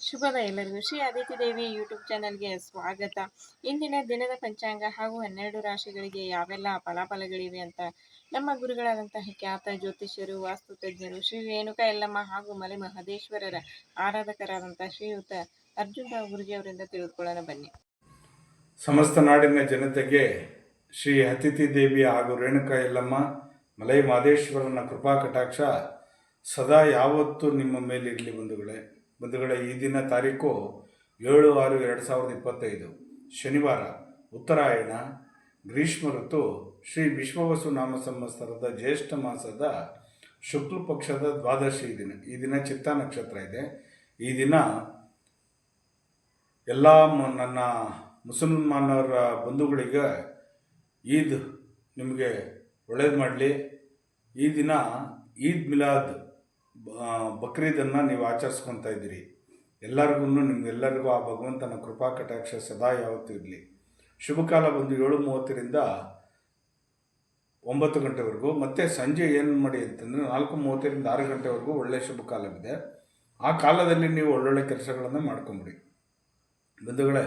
ಶುಭೋದಯ ಎಲ್ಲರಿಗೂ. ಶ್ರೀ ಆದಿತ್ಯ ದೇವಿ ಯೂಟ್ಯೂಬ್ ಚಾನಲ್ಗೆ ಸ್ವಾಗತ. ಇಂದಿನ ದಿನದ ಪಂಚಾಂಗ ಹಾಗೂ 12 ರಾಶಿಗಳಿಗೆ ಯಾವೆಲ್ಲ ಫಲಾಫಲಗಳಿವೆ ಅಂತ ನಮ್ಮ ಗುರುಗಳಾದಂತಹ ಖ್ಯಾತ ಜ್ಯೋತಿಷ್ಯರು, ವಾಸ್ತುತಜ್ಞರು, ಶ್ರೀ ರೇಣುಕಾ ಯಲ್ಲಮ್ಮ ಹಾಗೂ ಮಲೆ ಮಹದೇಶ್ವರರ ಆರಾಧಕರಾದಂತಹ ಶ್ರೀಯುತ ಅರ್ಜುನ್ ರಾವ್ ಗುರುಜಿ ಅವರಿಂದ ತಿಳಿದುಕೊಳ್ಳೋಣ ಬನ್ನಿ. ಸಮಸ್ತ ನಾಡಿನ ಜನತೆಗೆ ಶ್ರೀ ಅತಿಥಿ ದೇವಿ ಹಾಗೂ ರೇಣುಕಾ ಯಲ್ಲಮ್ಮ ಮಲೈ ಮಹದೇಶ್ವರನ ಕೃಪಾ ಕಟಾಕ್ಷ ಸದಾ ಯಾವತ್ತೂ ನಿಮ್ಮ ಮೇಲಿರಲಿ ಬಂಧುಗಳೇ. ಈ ದಿನ ತಾರೀಕು 7/6/2025 ಶನಿವಾರ, ಉತ್ತರಾಯಣ, ಗ್ರೀಷ್ಮ ಋತು, ಶ್ರೀ ವಿಶ್ವವಸು ನಾಮ ಸಂವತ್ಸರದ ಜ್ಯೇಷ್ಠ ಮಾಸದ ಶುಕ್ಲ ಪಕ್ಷದ ದ್ವಾದಶಿ ದಿನ. ಈ ದಿನ ಚಿತ್ತಾ ನಕ್ಷತ್ರ ಇದೆ. ಈ ದಿನ ಎಲ್ಲ ನನ್ನ ಮುಸಲ್ಮಾನರ ಬಂಧುಗಳಿಗೆ ಈದ್ ನಿಮಗೆ ಒಳ್ಳೇದು ಮಾಡಲಿ. ಈ ದಿನ ಈದ್ ಮಿಲಾದ್ ಬಕ್ರೀದನ್ನು ನೀವು ಆಚರಿಸ್ಕೊತಾ ಇದ್ದೀರಿ. ಎಲ್ಲರಿಗೂ ನಿಮಗೆಲ್ಲರಿಗೂ ಆ ಭಗವಂತನ ಕೃಪಾ ಕಟಾಕ್ಷ ಸದಾ ಯಾವತ್ತೂ ಇರಲಿ. ಶುಭ ಕಾಲ ಬಂದು 7:30ರಿಂದ 9 ಗಂಟೆವರೆಗೂ, ಮತ್ತು ಸಂಜೆ ಏನು ಮಾಡಿ ಅಂತಂದರೆ 4:30ರಿಂದ 6 ಗಂಟೆವರೆಗೂ ಒಳ್ಳೆಯ ಶುಭ ಕಾಲವಿದೆ. ಆ ಕಾಲದಲ್ಲಿ ನೀವು ಒಳ್ಳೊಳ್ಳೆ ಕೆಲಸಗಳನ್ನು ಮಾಡ್ಕೊಂಬಿಡಿ. ಬಂಧುಗಳೇ,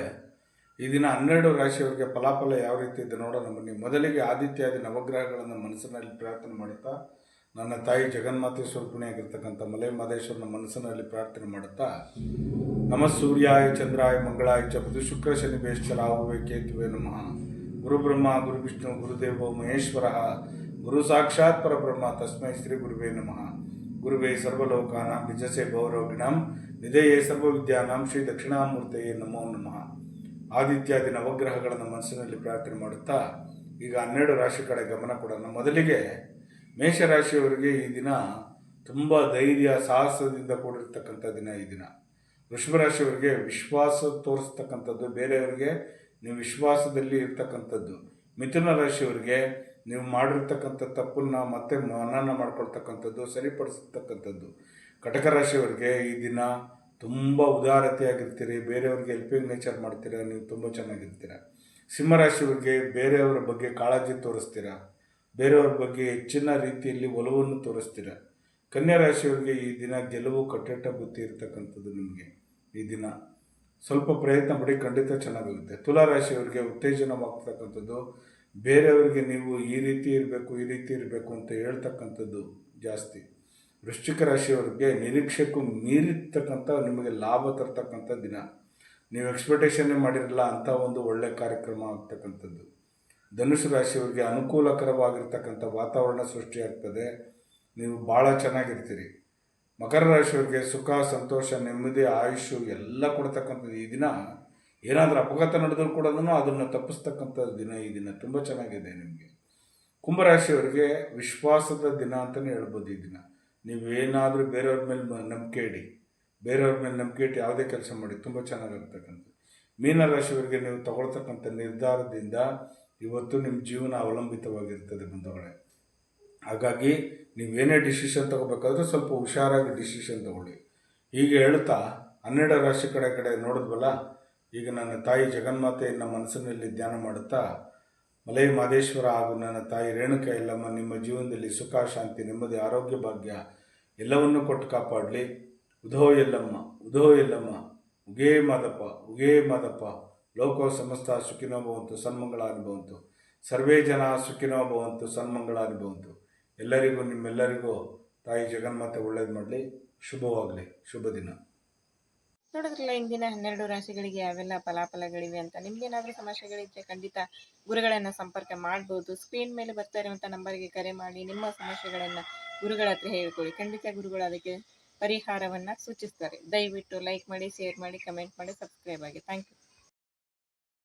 ಈ ದಿನ 12 ರಾಶಿಯವರಿಗೆ ಫಲಾಫಲ ಯಾವ ರೀತಿ ಇದೆ ನೋಡೋಣ ಬನ್ನಿ. ಮೊದಲಿಗೆ ಆದಿತ್ಯಾದಿ ನವಗ್ರಹಗಳನ್ನು ಮನಸ್ಸಿನಲ್ಲಿ ಪ್ರಾರ್ಥನೆ ಮಾಡುತ್ತಾ, ನನ್ನ ತಾಯಿ ಜಗನ್ಮಾತೆ ಸ್ವರೂಪಿಣಿಯಾಗಿರ್ತಕ್ಕಂಥ ಮಲೆ ಮಹದೇಶ್ವರನ ಮನಸ್ಸಿನಲ್ಲಿ ಪ್ರಾರ್ಥನೆ ಮಾಡುತ್ತಾ, ನಮ ಸೂರ್ಯಾಯ ಚಂದ್ರಾಯ ಮಂಗಳಾಯ ಚ ಬುಧ ಶುಕ್ರ ಶನಿ ಬೇಶ್ಚ ರಾಹುವೇ ಕೇತುವೆ ನಮಃ. ಗುರು ಬ್ರಹ್ಮ ಗುರು ವಿಷ್ಣು ಗುರುದೇವೋ ಮಹೇಶ್ವರ ಗುರು ಸಾಕ್ಷಾತ್ ಪರಬ್ರಹ್ಮ ತಸ್ಮೈ ಶ್ರೀ ಗುರುವೇ ನಮಃ. ಗುರುವೇ ಸರ್ವಲೋಕಾನಾಂ ವಿಜಸೆ ಭವರೋಗಿಣಾಂ ನಿಧೇಯೇ ಸರ್ವವಿದ್ಯಾನಾಂ ಶ್ರೀ ದಕ್ಷಿಣಾಮೂರ್ತೆಯೇ ನಮೋ ನಮಃ. ಆದಿತ್ಯಾದಿ ನವಗ್ರಹಗಳನ್ನು ಮನಸ್ಸಿನಲ್ಲಿ ಪ್ರಾರ್ಥನೆ ಮಾಡುತ್ತಾ ಈಗ 12 ರಾಶಿ ಕಡೆ ಗಮನ ಕೊಡೋಣ. ಮೊದಲಿಗೆ ಮೇಷರಾಶಿಯವರಿಗೆ ಈ ದಿನ ತುಂಬ ಧೈರ್ಯ ಸಾಹಸದಿಂದ ಕೂಡಿರ್ತಕ್ಕಂಥ ದಿನ. ಈ ದಿನ ವೃಷಭ ರಾಶಿಯವರಿಗೆ ವಿಶ್ವಾಸ ತೋರಿಸ್ತಕ್ಕಂಥದ್ದು, ಬೇರೆಯವರಿಗೆ ನೀವು ವಿಶ್ವಾಸದಲ್ಲಿ ಇರ್ತಕ್ಕಂಥದ್ದು. ಮಿಥುನ ರಾಶಿಯವರಿಗೆ ನೀವು ಮಾಡಿರ್ತಕ್ಕಂಥ ತಪ್ಪನ್ನು ಮತ್ತೆ ಮನನ ಮಾಡ್ಕೊಳ್ತಕ್ಕಂಥದ್ದು, ಸರಿಪಡಿಸ್ತಕ್ಕಂಥದ್ದು. ಕಟಕ ರಾಶಿಯವರಿಗೆ ಈ ದಿನ ತುಂಬ ಉದಾರತೆಯಾಗಿರ್ತೀರಿ, ಬೇರೆಯವ್ರಿಗೆ ಹೆಲ್ಪಿಂಗ್ ನೇಚರ್ ಮಾಡ್ತೀರಾ, ನೀವು ತುಂಬ ಚೆನ್ನಾಗಿರ್ತೀರ. ಸಿಂಹರಾಶಿಯವರಿಗೆ ಬೇರೆಯವರ ಬಗ್ಗೆ ಕಾಳಜಿ ತೋರಿಸ್ತೀರ, ಬೇರೆಯವ್ರ ಬಗ್ಗೆ ಹೆಚ್ಚಿನ ರೀತಿಯಲ್ಲಿ ಒಲವನ್ನು ತೋರಿಸ್ತೀರ. ಕನ್ಯಾ ರಾಶಿಯವರಿಗೆ ಈ ದಿನ ಗೆಲುವು ಕಟ್ಟೆಟ್ಟ ಬುದ್ಧಿ ಇರ್ತಕ್ಕಂಥದ್ದು. ನಿಮಗೆ ಈ ದಿನ ಸ್ವಲ್ಪ ಪ್ರಯತ್ನ ಪಡಿ, ಖಂಡಿತ ಚೆನ್ನಾಗಿರುತ್ತೆ. ತುಲಾ ರಾಶಿಯವರಿಗೆ ಉತ್ತೇಜನವಾಗ್ತಕ್ಕಂಥದ್ದು, ಬೇರೆಯವರಿಗೆ ನೀವು ಈ ರೀತಿ ಇರಬೇಕು ಅಂತ ಹೇಳ್ತಕ್ಕಂಥದ್ದು ಜಾಸ್ತಿ. ವೃಶ್ಚಿಕ ರಾಶಿಯವರಿಗೆ ನಿರೀಕ್ಷೆಗೂ ಮೀರಿರ್ತಕ್ಕಂಥ ನಿಮಗೆ ಲಾಭ ತರ್ತಕ್ಕಂಥ ದಿನ. ನೀವು ಎಕ್ಸ್ಪೆಕ್ಟೇಷನ್ನೇ ಮಾಡಿರಲ್ಲ ಅಂಥ ಒಂದು ಒಳ್ಳೆಯ ಕಾರ್ಯಕ್ರಮ ಆಗ್ತಕ್ಕಂಥದ್ದು. ಧನುಸು ರಾಶಿಯವರಿಗೆ ಅನುಕೂಲಕರವಾಗಿರ್ತಕ್ಕಂಥ ವಾತಾವರಣ ಸೃಷ್ಟಿಯಾಗ್ತದೆ, ನೀವು ಭಾಳ ಚೆನ್ನಾಗಿರ್ತೀರಿ. ಮಕರ ರಾಶಿಯವರಿಗೆ ಸುಖ, ಸಂತೋಷ, ನೆಮ್ಮದಿ, ಆಯುಷು ಎಲ್ಲ ಕೊಡ್ತಕ್ಕಂಥದ್ದು. ಈ ದಿನ ಏನಾದರೂ ಅಪಘಾತ ನಡೆದರೂ ಕೂಡ ಅದನ್ನು ತಪ್ಪಿಸ್ತಕ್ಕಂಥ ದಿನ. ಈ ದಿನ ತುಂಬ ಚೆನ್ನಾಗಿದೆ ನಿಮಗೆ. ಕುಂಭರಾಶಿಯವರಿಗೆ ವಿಶ್ವಾಸದ ದಿನ ಅಂತಲೇ ಹೇಳ್ಬೋದು. ಈ ದಿನ ನೀವೇನಾದರೂ ಬೇರೆಯವ್ರ ಮೇಲೆ ನಂಬಿಕೆ ಇಟ್ಟು ಯಾವುದೇ ಕೆಲಸ ಮಾಡಿ, ತುಂಬ ಚೆನ್ನಾಗಿರ್ತಕ್ಕಂಥದ್ದು. ಮೀನರಾಶಿಯವರಿಗೆ ನೀವು ತಗೊಳ್ತಕ್ಕಂಥ ನಿರ್ಧಾರದಿಂದ ಇವತ್ತು ನಿಮ್ಮ ಜೀವನ ಅವಲಂಬಿತವಾಗಿರ್ತದೆ ಬಂಧುಗಳೇ. ಹಾಗಾಗಿ ನೀವೇನೇ ಡಿಸಿಷನ್ ತೊಗೋಬೇಕಾದ್ರೆ ಸ್ವಲ್ಪ ಹುಷಾರಾಗಿ ಡಿಸಿಷನ್ ತೊಗೊಳ್ಳಿ. ಹೀಗೆ ಹೇಳ್ತಾ 12 ರಾಶಿ ಕಡೆ ನೋಡಿದ್ವಲ್ಲ, ಈಗ ನನ್ನ ತಾಯಿ ಜಗನ್ಮಾತೆಯನ್ನು ಮನಸ್ಸಿನಲ್ಲಿ ಧ್ಯಾನ ಮಾಡುತ್ತಾ, ಮಲೈ ಮಹದೇಶ್ವರ ಹಾಗೂ ನನ್ನ ತಾಯಿ ರೇಣುಕಾ ಯಲ್ಲಮ್ಮ ನಿಮ್ಮ ಜೀವನದಲ್ಲಿ ಸುಖ, ಶಾಂತಿ, ನೆಮ್ಮದಿ, ಆರೋಗ್ಯ, ಭಾಗ್ಯ ಎಲ್ಲವನ್ನೂ ಕೊಟ್ಟು ಕಾಪಾಡಲಿ. ಉಧೋ ಯಲ್ಲಮ್ಮ ಉಗೇ ಮಾದಪ್ಪ ಲೋಕೋ ಸಮಸ್ತ ಸುಖಿನೋ ಭವಂತು ಸನ್ಮಂಗಳಾನುಭವಂತು. ಸರ್ವೇ ಜನ ಸುಖಿನೋ ಭವಂತು ಸನ್ಮಂಗಳಾನುಭವಂತು. ಎಲ್ಲರಿಗೂ ನಿಮ್ಮೆಲ್ಲರಿಗೂ ತಾಯಿ ಜಗನ್ಮಾತೆ ಒಳ್ಳೇದು ಮಾಡಲಿ. ಶುಭವಾಗಲಿ. ಶುಭ ದಿನ. ನೋಡಿದ್ರಲ್ಲ ಇಂದಿನ 12 ರಾಶಿಗಳಿಗೆ ಯಾವೆಲ್ಲ ಫಲಾಫಲಗಳಿವೆ ಅಂತ. ನಿಮ್ಗೇನಾದರೂ ಸಮಸ್ಯೆಗಳಿದ್ದರೆ ಖಂಡಿತ ಗುರುಗಳನ್ನು ಸಂಪರ್ಕ ಮಾಡ್ಬೋದು. ಸ್ಕ್ರೀನ್ ಮೇಲೆ ಬರ್ತಾ ಇರುವಂಥ ನಂಬರ್ಗೆ ಕರೆ ಮಾಡಿ ನಿಮ್ಮ ಸಮಸ್ಯೆಗಳನ್ನು ಗುರುಗಳ ಹತ್ರ ಹೇಳ್ಕೊಳ್ಳಿ. ಖಂಡಿತ ಗುರುಗಳು ಅದಕ್ಕೆ ಪರಿಹಾರವನ್ನು ಸೂಚಿಸ್ತಾರೆ. ದಯವಿಟ್ಟು ಲೈಕ್ ಮಾಡಿ, ಶೇರ್ ಮಾಡಿ, ಕಮೆಂಟ್ ಮಾಡಿ, ಸಬ್ಸ್ಕ್ರೈಬ್ ಆಗಿ. Thank you.